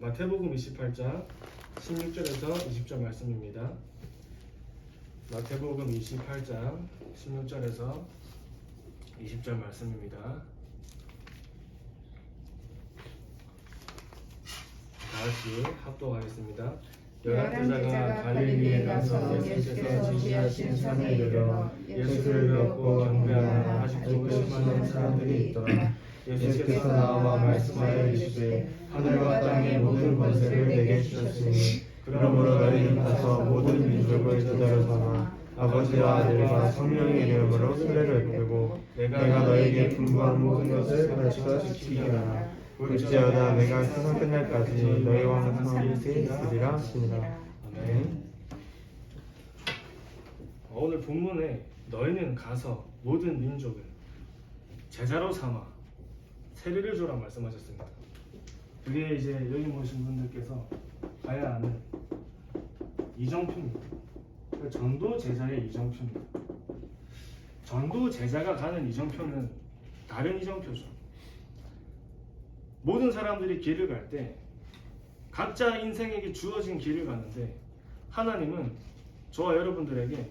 마태복음 28장 16절에서 20절 말씀입니다. 마태복음 28장 16절에서 20절 말씀입니다. 다같이 합독하겠습니다. 11제자가 갈릴리에 가서 예수께서 지시하신 산에 이르러 예수를 뵙고 경배하나 아직도 의심하는 사람들이 있더라. 예수께서 나와 말씀하여 이르시되 하늘과 땅의 모든 권세를 내게 주셨으니 그러므로 너희는 가서 모든 민족을 제자로 삼아 아버지와 아들과 성령의 이름으로 세례를 베고 내가 너희에게 분부한 모든 것을 가르쳐 지키게 하라. 볼지어다 내가 세상 끝날까지 너희와 항상 곁에 있으리라 하시니라. 아멘. 오늘 본문에 너희는 가서 모든 민족을 제자로 삼아 세례를 주라 말씀하셨습니다. 그게 이제 여기 모신 분들께서 가야 하는 이정표입니다. 전도 제자의 이정표입니다. 전도 제자가 가는 이정표는 다른 이정표죠. 모든 사람들이 길을 갈 때 각자 인생에게 주어진 길을 가는데 하나님은 저와 여러분들에게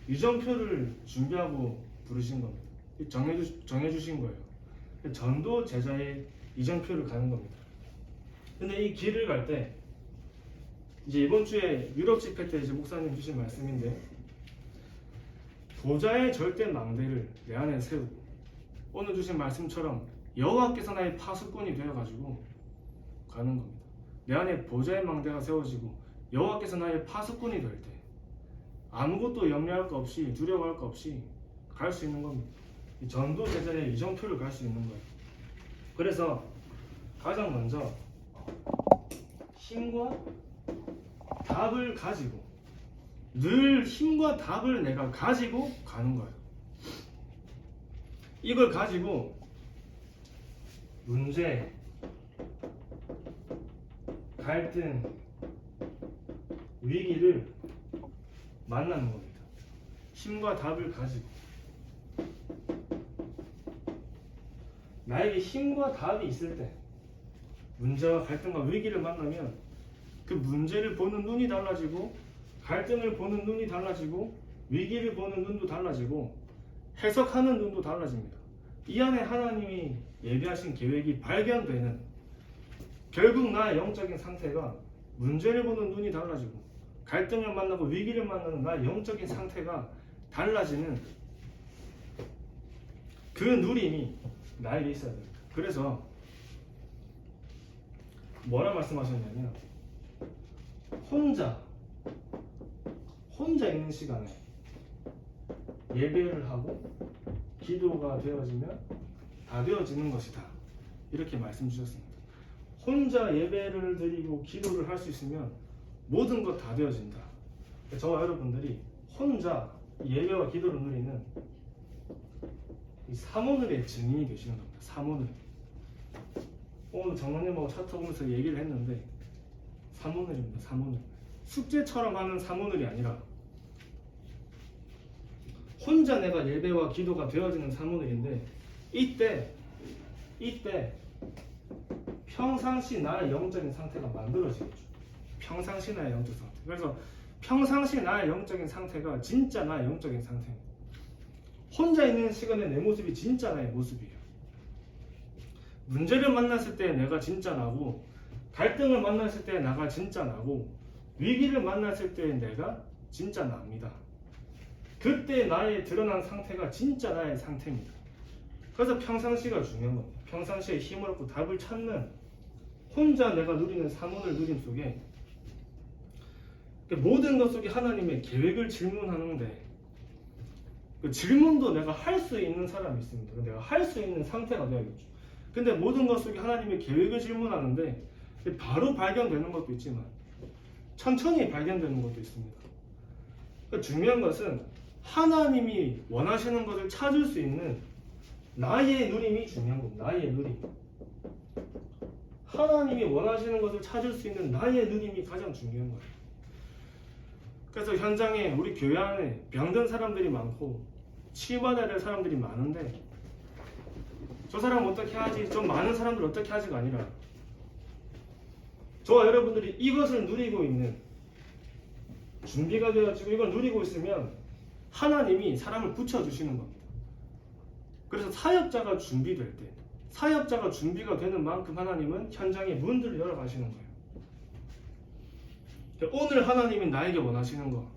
이정표를 준비하고 부르신 겁니다. 정해주신 거예요. 전도 제자의 이정표를 가는 겁니다. 근데 이 길을 갈 때 이제 이번 주에 유럽 집회 때 이제 목사님 주신 말씀인데 보좌의 절대 망대를 내 안에 세우고 오늘 주신 말씀처럼 여호와께서 나의 파수꾼이 되어가지고 가는 겁니다. 내 안에 보좌의 망대가 세워지고 여호와께서 나의 파수꾼이 될 때 아무것도 염려할 거 없이 두려워할 거 없이 갈 수 있는 겁니다. 이 전도 제자의 이정표를 갈 수 있는 거예요. 그래서 가장 먼저 힘과 답을 가지고 늘 힘과 답을 내가 가지고 가는 거예요. 이걸 가지고 문제, 갈등, 위기를 만나는 겁니다. 힘과 답을 가지고 나에게 힘과 답이 있을 때 문제와 갈등과 위기를 만나면 그 문제를 보는 눈이 달라지고 갈등을 보는 눈이 달라지고 위기를 보는 눈도 달라지고 해석하는 눈도 달라집니다. 이 안에 하나님이 예비하신 계획이 발견되는 결국 나의 영적인 상태가 문제를 보는 눈이 달라지고 갈등을 만나고 위기를 만나는 나의 영적인 상태가 달라지는 그 누림이 나에게 있어야 됩니다. 그래서 뭐라 말씀하셨냐면 혼자 있는 시간에 예배를 하고 기도가 되어지면 다 되어지는 것이다. 이렇게 말씀 주셨습니다. 혼자 예배를 드리고 기도를 할 수 있으면 모든 것 다 되어진다. 저와 여러분들이 혼자 예배와 기도를 누리는 이 사모늘의 증인이 되시는 겁니다. 사모늘. 오늘 장로님하고 차 타보면서 얘기를 했는데 사모늘입니다. 사모늘. 숙제처럼 하는 사모늘이 아니라 혼자 내가 예배와 기도가 되어지는 사모늘인데 이때 평상시 나의 영적인 상태가 만들어지겠죠. 평상시 나의 영적 상태. 그래서 평상시 나의 영적인 상태가 진짜 나의 영적인 상태입니다. 혼자 있는 시간에 내 모습이 진짜 나의 모습이에요. 문제를 만났을 때 내가 진짜 나고 갈등을 만났을 때 나가 진짜 나고 위기를 만났을 때 내가 진짜 납니다. 그때 나의 드러난 상태가 진짜 나의 상태입니다. 그래서 평상시가 중요한 겁니다. 평상시에 힘을 얻고 답을 찾는 혼자 내가 누리는 사모늘 누림 속에 모든 것 속에 하나님의 계획을 질문하는데 그 질문도 내가 할 수 있는 사람이 있습니다. 내가 할 수 있는 상태가 되어야겠죠. 근데 모든 것 속에 하나님의 계획을 질문하는데 바로 발견되는 것도 있지만 천천히 발견되는 것도 있습니다. 그러니까 중요한 것은 하나님이 원하시는 것을 찾을 수 있는 나의 누림이 중요한 겁니다. 나의 누림. 하나님이 원하시는 것을 찾을 수 있는 나의 누림이 가장 중요한 거예요. 그래서 현장에 우리 교회 안에 병든 사람들이 많고 치유받아야 될 사람들이 많은데 저 사람 어떻게 하지? 좀 많은 사람들 어떻게 하지가 아니라 저와 여러분들이 이것을 누리고 있는 준비가 되어지고 이걸 누리고 있으면 하나님이 사람을 붙여주시는 겁니다. 그래서 사역자가 준비될 때, 사역자가 준비가 되는 만큼 하나님은 현장의 문들을 열어가시는 거예요. 오늘 하나님이 나에게 원하시는 거,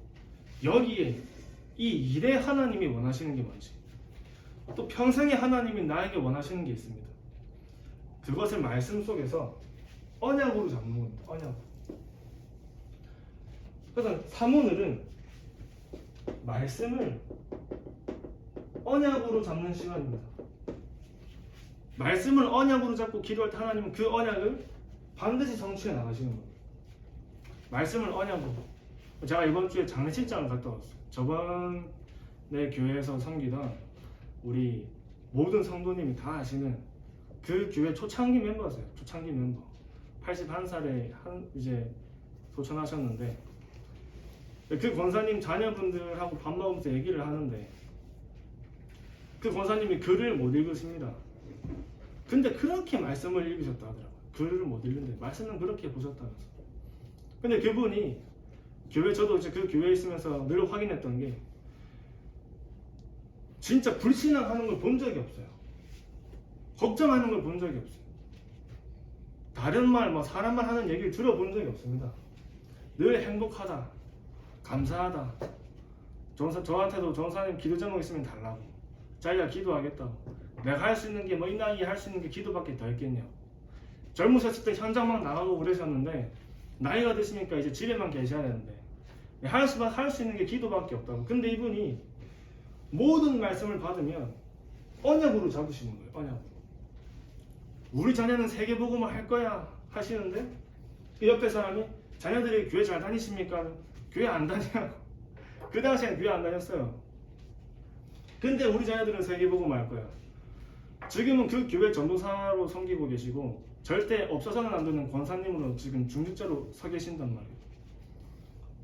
여기에 이 일에 하나님이 원하시는 게 뭔지, 또 평생에 하나님이 나에게 원하시는 게 있습니다. 그것을 말씀 속에서 언약으로 잡는 겁니다. 언약. 그래서 사모늘은 말씀을 언약으로 잡는 시간입니다. 말씀을 언약으로 잡고 기도할 때 하나님은 그 언약을 반드시 성취해 나가시는 겁니다. 말씀을 언약으로. 제가 이번 주에 장례식장을 갔다 왔어요. 저번에 교회에서 섬기던 우리 모든 성도님이 다 아시는 그 교회 초창기 멤버세요. 초창기 멤버. 81살에 이제 소천하셨는데 그 권사님 자녀분들하고 밥 먹으면서 얘기를 하는데 그 권사님이 글을 못 읽으십니다. 근데 그렇게 말씀을 읽으셨다 하더라고요. 글을 못 읽는데 말씀은 그렇게 보셨다면서. 근데 그분이 저도 이제 그 교회에 있으면서 늘 확인했던 게 진짜 불신앙하는 걸 본 적이 없어요. 걱정하는 걸 본 적이 없어요. 다른 말, 사람 말 하는 얘기를 들어본 적이 없습니다. 늘 행복하다, 감사하다. 저한테도 전사님 기도 제목 있으면 달라고. 자기가 기도하겠다고. 내가 할 수 있는 게 이 나이에 할 수 있는 게 기도밖에 더 있겠냐. 젊으셨을 때 현장만 나가고 그러셨는데 나이가 드시니까 이제 집에만 계셔야 되는데 할 수 있는 게 기도밖에 없다고. 근데 이분이 모든 말씀을 받으면 언약으로 잡으시는 거예요. 언약으로. 우리 자녀는 세계복음을 할 거야 하시는데 그 옆에 사람이 자녀들이 교회 잘 다니십니까? 교회 안 다니냐고. 그 당시에는 교회 안 다녔어요. 근데 우리 자녀들은 세계복음 할 거야. 지금은 그 교회 전도사로 섬기고 계시고 절대 없어서는 안 되는 권사님으로 지금 중직자로 서 계신단 말이에요.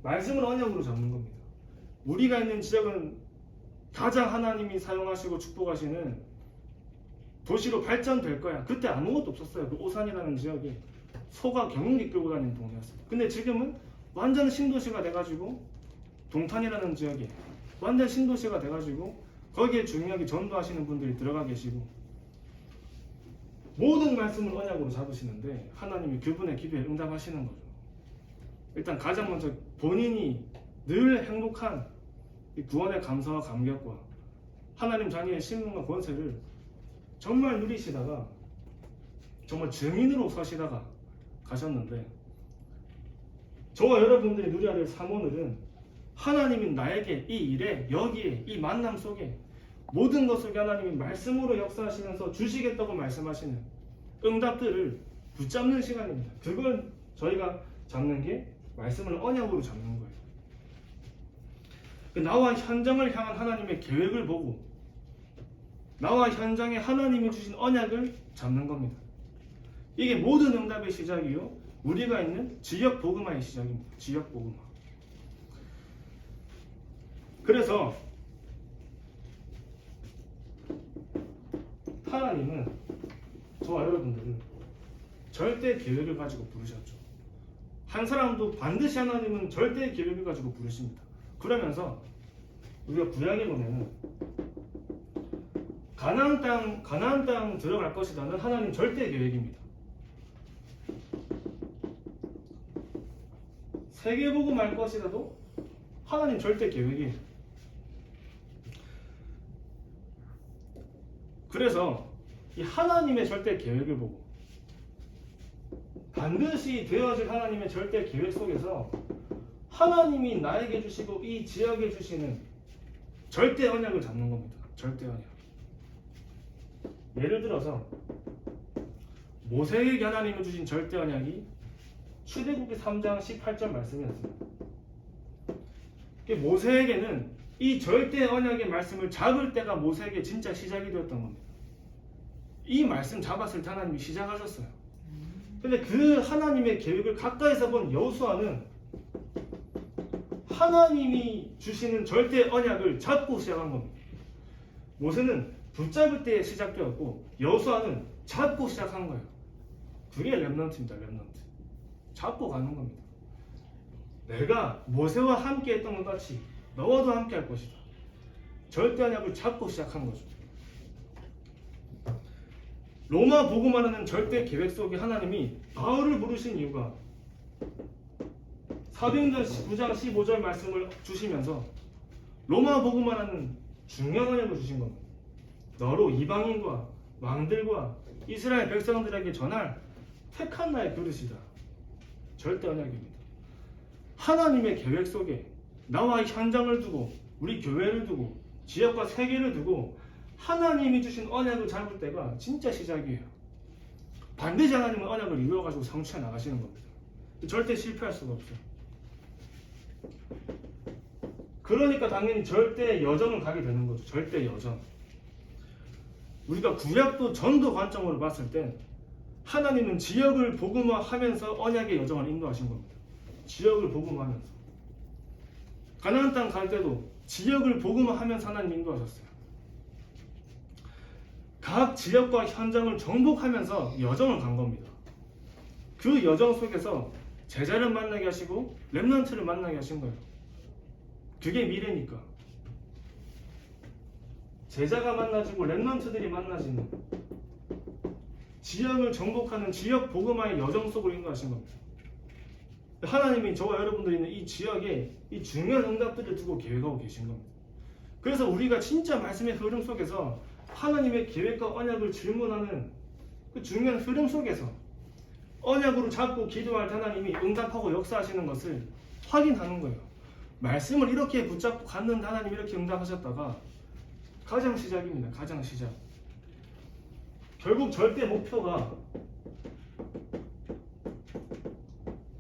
말씀을 언약으로 잡는 겁니다. 우리가 있는 지역은 가장 하나님이 사용하시고 축복하시는 도시로 발전될 거야. 그때 아무것도 없었어요. 그 오산이라는 지역이 소가 경운기 끌고 다니는 동네였어요. 근데 지금은 완전 신도시가 돼가지고 동탄이라는 지역이 완전 신도시가 돼가지고 거기에 중요하게 전도하시는 분들이 들어가 계시고 모든 말씀을 언약으로 잡으시는데 하나님이 그분의 기도에 응답하시는 거죠. 일단 가장 먼저 본인이 늘 행복한 이 구원의 감사와 감격과 하나님 자녀의 신분과 권세를 정말 누리시다가 정말 증인으로 서시다가 가셨는데 저와 여러분들이 누려야 될 사모늘은 하나님이 나에게 이 일에 여기에 이 만남 속에 모든 것을 하나님이 말씀으로 역사하시면서 주시겠다고 말씀하시는 응답들을 붙잡는 시간입니다. 그걸 저희가 잡는 게 말씀을 언약으로 잡는 거예요. 나와 현장을 향한 하나님의 계획을 보고 나와 현장에 하나님이 주신 언약을 잡는 겁니다. 이게 모든 응답의 시작이요 우리가 있는 지역 복음화의 시작입니다. 지역 복음화. 그래서 하나님은 저와 여러분들을 절대 계획을 가지고 부르셨죠. 한 사람도 반드시 하나님은 절대 계획을 가지고 부르십니다. 그러면서 우리가 구약에 보면은 가나안 땅 들어갈 것이라는 하나님 절대 계획입니다. 세계복음 할 것이라도 하나님 절대 계획이에요. 그래서 이 하나님의 절대 계획을 보고 반드시 되어질 하나님의 절대 계획 속에서 하나님이 나에게 주시고 이 지역에 주시는 절대 언약을 잡는 겁니다. 절대 언약. 예를 들어서 모세에게 하나님이 주신 절대 언약이 출애굽기 3장 18절 말씀이었습니다. 모세에게는 이 절대 언약의 말씀을 잡을 때가 모세에게 진짜 시작이 되었던 겁니다. 이 말씀 잡았을 때 하나님이 시작하셨어요. 근데 그 하나님의 계획을 가까이서 본 여호수아는 하나님이 주시는 절대 언약을 잡고 시작한 겁니다. 모세는 붙잡을 때에 시작되었고 여호수아는 잡고 시작한 거예요. 그게 렘넌트입니다. 렘넌트. 잡고 가는 겁니다. 내가 모세와 함께 했던 것 같이 너와도 함께 할 것이다. 절대 언약을 잡고 시작한 거죠. 로마 복음화라는 절대 계획 속에 하나님이 바울을 부르신 이유가 사도행전 9장 15절 말씀을 주시면서 로마 복음화라는 중요한 언약을 주신 겁니다. 너로 이방인과 왕들과 이스라엘 백성들에게 전할 택한 나의 그릇이다. 절대 언약입니다. 하나님의 계획 속에 나와 현장을 두고 우리 교회를 두고 지역과 세계를 두고 하나님이 주신 언약을 잡을 때가 진짜 시작이에요. 반드시 하나님은 언약을 이루어가지고 성취해 나가시는 겁니다. 절대 실패할 수가 없어요. 그러니까 당연히 절대 여정을 가게 되는 거죠. 절대 여정. 우리가 구약도 전도 관점으로 봤을 땐 하나님은 지역을 복음화하면서 언약의 여정을 인도하신 겁니다. 지역을 복음화하면서. 가나안 땅 갈 때도 지역을 복음화하면서 하나님 인도하셨어요. 각 지역과 현장을 정복하면서 여정을 간 겁니다. 그 여정 속에서 제자를 만나게 하시고 렘넌트를 만나게 하신 거예요. 그게 미래니까. 제자가 만나지고 렘넌트들이 만나지는 지역을 정복하는 지역 복음화의 여정 속으로 인도하신 겁니다. 하나님이 저와 여러분들이 있는 이 지역에 이 중요한 응답들을 두고 계획하고 계신 겁니다. 그래서 우리가 진짜 말씀의 흐름 속에서 하나님의 계획과 언약을 질문하는 그 중요한 흐름 속에서 언약으로 잡고 기도할 때 하나님이 응답하고 역사하시는 것을 확인하는 거예요. 말씀을 이렇게 붙잡고 갔는데 하나님이 이렇게 응답하셨다가 가장 시작입니다. 가장 시작. 결국 절대 목표가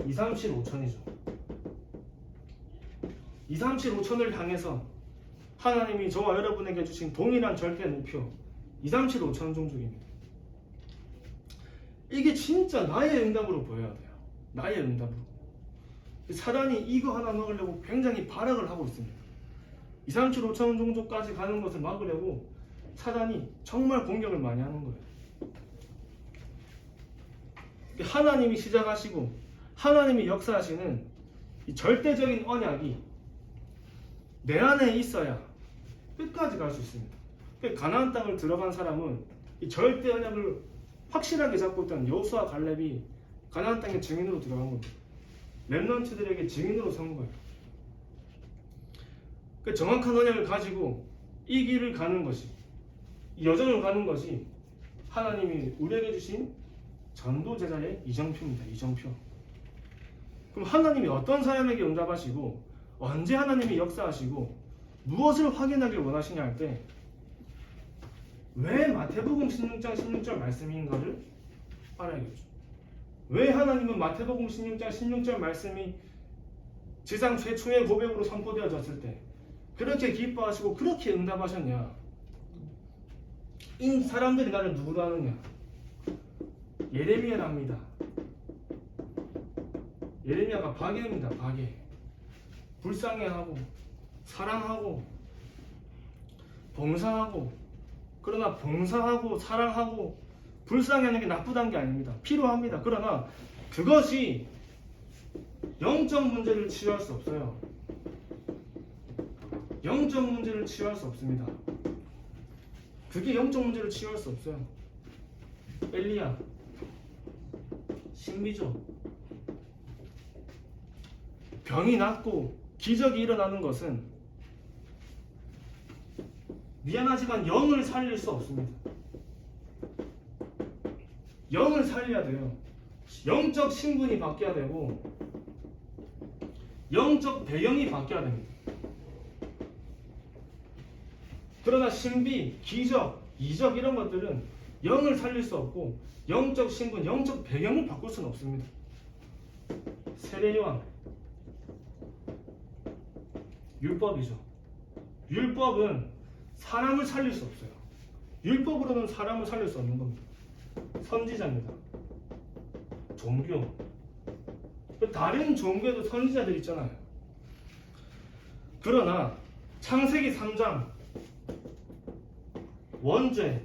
237,5천이죠. 237,5천을 향해서 하나님이 저와 여러분에게 주신 동일한 절대 목표 237,5천 종족입니다. 이게 진짜 나의 응답으로 보여야 돼요. 나의 응답으로. 사단이 이거 하나 먹으려고 굉장히 발악을 하고 있습니다. 237,5천 종족까지 가는 것을 막으려고 사단이 정말 공격을 많이 하는 거예요. 하나님이 시작하시고 하나님이 역사하시는 이 절대적인 언약이 내 안에 있어야 끝까지 갈 수 있습니다. 가나안 땅을 들어간 사람은 이 절대 언약을 확실하게 잡고 있던 여호수아 갈렙이 가나안 땅의 증인으로 들어간 겁니다. 렘넌트들에게 증인으로 선 거예요. 정확한 언약을 가지고 이 길을 가는 것이, 이 여정을 가는 것이 하나님이 우리에게 주신 전도 제자의 이정표입니다. 이정표. 그럼 하나님이 어떤 사람에게 응답하시고 언제 하나님이 역사하시고 무엇을 확인하길 원하시냐 할 때 왜 마태복음 16장 16절 말씀인가를 알아야겠죠. 왜 하나님은 마태복음 16장 16절 말씀이 지상 최초의 고백으로 선포되어졌을 때 그렇게 기뻐하시고 그렇게 응답하셨냐? 이 사람들이 나를 누구로 하느냐? 예레미야랍니다. 예레미야가 바개입니다. 바개. 불쌍해하고 사랑하고 봉사하고, 그러나 봉사하고 사랑하고 불쌍해하는 게 나쁘다는 게 아닙니다. 필요합니다. 그러나 그것이 영적 문제를 치유할 수 없어요. 영적 문제를 치유할 수 없습니다. 그게 영적 문제를 치유할 수 없어요. 엘리야, 신비죠. 병이 낫고 기적이 일어나는 것은 미안하지만 영을 살릴 수 없습니다. 영을 살려야 돼요. 영적 신분이 바뀌어야 되고 영적 배경이 바뀌어야 됩니다. 그러나 신비, 기적, 이적 이런 것들은 영을 살릴 수 없고 영적 신분, 영적 배경을 바꿀 수는 없습니다. 세례요한, 율법이죠. 율법은 사람을 살릴 수 없어요. 율법으로는 사람을 살릴 수 없는 겁니다. 선지자입니다. 종교. 다른 종교에도 선지자들 있잖아요. 그러나 창세기 3장 원죄,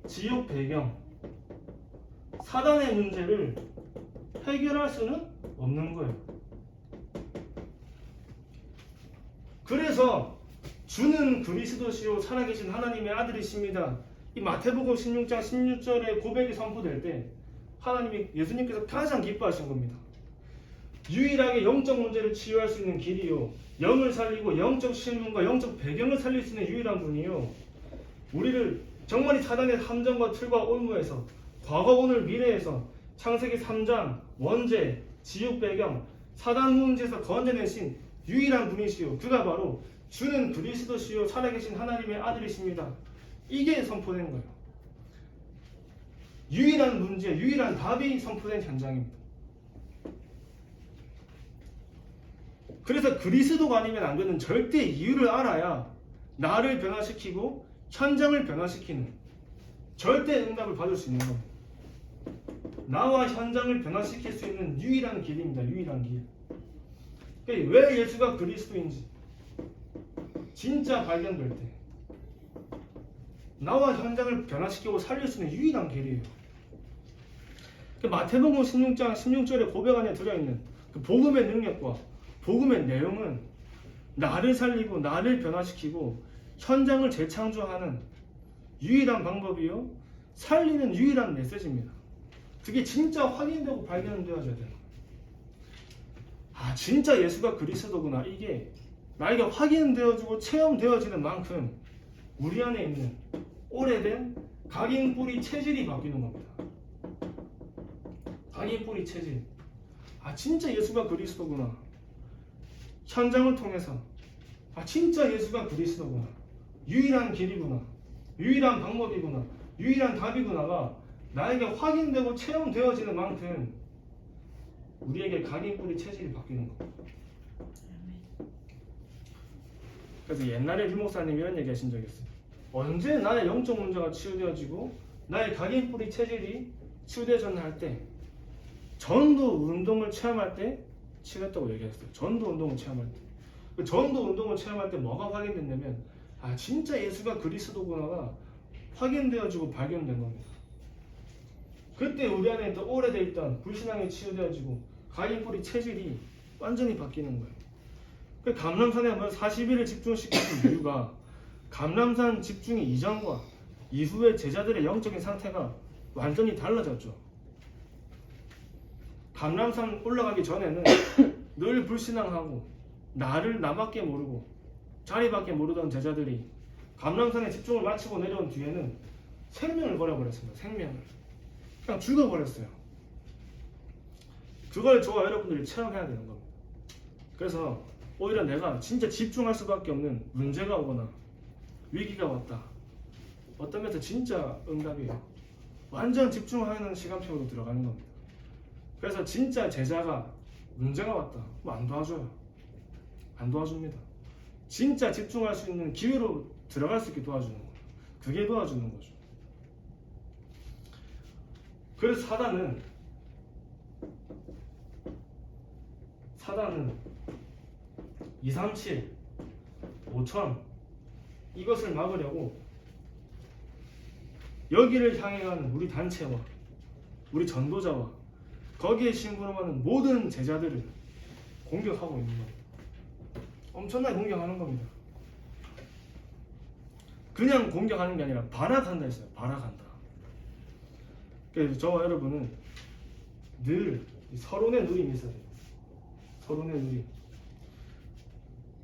지옥 배경, 사단의 문제를 해결할 수는 없는 거예요. 그래서 주는 그리스도시요 살아계신 하나님의 아들이십니다. 이 마태복음 16장 16절에 고백이 선포될 때 하나님이 예수님께서 가장 기뻐하신 겁니다. 유일하게 영적 문제를 치유할 수 있는 길이요, 영을 살리고 영적 신분과 영적 배경을 살릴 수 있는 유일한 분이요, 우리를 정말 이 사단의 함정과 틀과 올무에서 과거 오늘 미래에서 창세기 3장 원죄 지옥 배경 사단 문제에서 건져내신 유일한 분이시요, 그가 바로 주는 그리스도시요 살아계신 하나님의 아들이십니다. 이게 선포된 거예요. 유일한 문제, 유일한 답이 선포된 현장입니다. 그래서 그리스도가 아니면 안 되는 절대 이유를 알아야 나를 변화시키고 현장을 변화시키는 절대 응답을 받을 수 있는 겁니다. 나와 현장을 변화시킬 수 있는 유일한 길입니다. 유일한 길. 왜 예수가 그리스도인지 진짜 발견될 때 나와 현장을 변화시키고 살릴 수 있는 유일한 길이에요. 마태복음 16장 16절의 고백 안에 들어있는 그 복음의 능력과 복음의 내용은 나를 살리고 나를 변화시키고 현장을 재창조하는 유일한 방법이요, 살리는 유일한 메시지입니다. 그게 진짜 확인되고 발견되어져야 돼요. 아, 진짜 예수가 그리스도구나. 이게 나에게 확인되어지고 체험되어지는 만큼 우리 안에 있는 오래된 각인 뿌리 체질이 바뀌는 겁니다. 각인 뿌리 체질. 아, 진짜 예수가 그리스도구나. 현장을 통해서 아, 진짜 예수가 그리스도구나. 유일한 길이구나. 유일한 방법이구나. 유일한 답이구나가 나에게 확인되고 체험되어지는 만큼 우리에게 각인 뿌리 체질이 바뀌는 겁니다. 그래서 옛날에 류 목사님이 이런 얘기 하신 적이 있어요. 언제 나의 영적 문제가 치유되어지고 나의 각인 뿌리 체질이 치유되어졌나 할 때 전도 운동을 체험할 때 치유했다고 얘기했어요. 전도 운동을 체험할 때. 그 전도 운동을 체험할 때 뭐가 확인됐냐면 아, 진짜 예수가 그리스도구나가 확인되어지고 발견된 겁니다. 그때 우리 안에 있던 오래돼 있던 불신앙이 치유되어지고 각인 뿌리 체질이 완전히 바뀌는 거예요. 그 감람산에 한번 40일을 집중시키는 이유가 감람산 집중이 이전과 이후의 제자들의 영적인 상태가 완전히 달라졌죠. 감람산 올라가기 전에는 늘 불신앙하고 나밖에 모르고 자리밖에 모르던 제자들이 감람산에 집중을 마치고 내려온 뒤에는 생명을 걸어버렸습니다. 생명을 그냥 죽어버렸어요. 그걸 저와 여러분들이 체험해야 되는 겁니다. 그래서 오히려 내가 진짜 집중할 수밖에 없는 문제가 오거나 위기가 왔다, 어떤 면에서 진짜 응답이에요. 완전 집중하는 시간표로 들어가는 겁니다. 그래서 진짜 제자가 문제가 왔다, 뭐 안 도와줘요. 안 도와줍니다. 진짜 집중할 수 있는 기회로 들어갈 수 있게 도와주는 거예요. 그게 도와주는 거죠. 그래서 사단은 237, 5000 이것을 막으려고 여기를 향해 가는 우리 단체와 우리 전도자와 거기에 심부름하는 모든 제자들을 공격하고 있는 겁니다. 엄청나게 공격하는 겁니다. 그냥 공격하는 게 아니라 발악한다 했어요. 발악한다. 그래서 저와 여러분은 늘 서론의 누림이 있어야 돼요. 서론의 누림.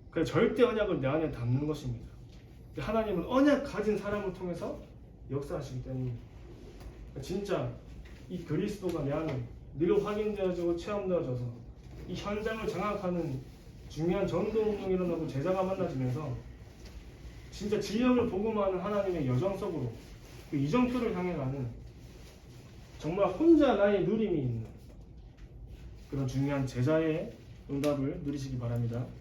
그래서 절대 언약을 내 안에 담는 것입니다. 하나님은 언약 가진 사람을 통해서 역사하시기 때문에 진짜 이 그리스도가 내 안에 늘 확인되어지고 체험되어져서 이 현장을 장악하는 중요한 전도운동이 일어나고 제자가 만나지면서 진짜 진영을 복음하는 하나님의 여정 속으로 그 이정표를 향해 가는 정말 혼자 나의 누림이 있는 그런 중요한 제자의 응답을 누리시기 바랍니다.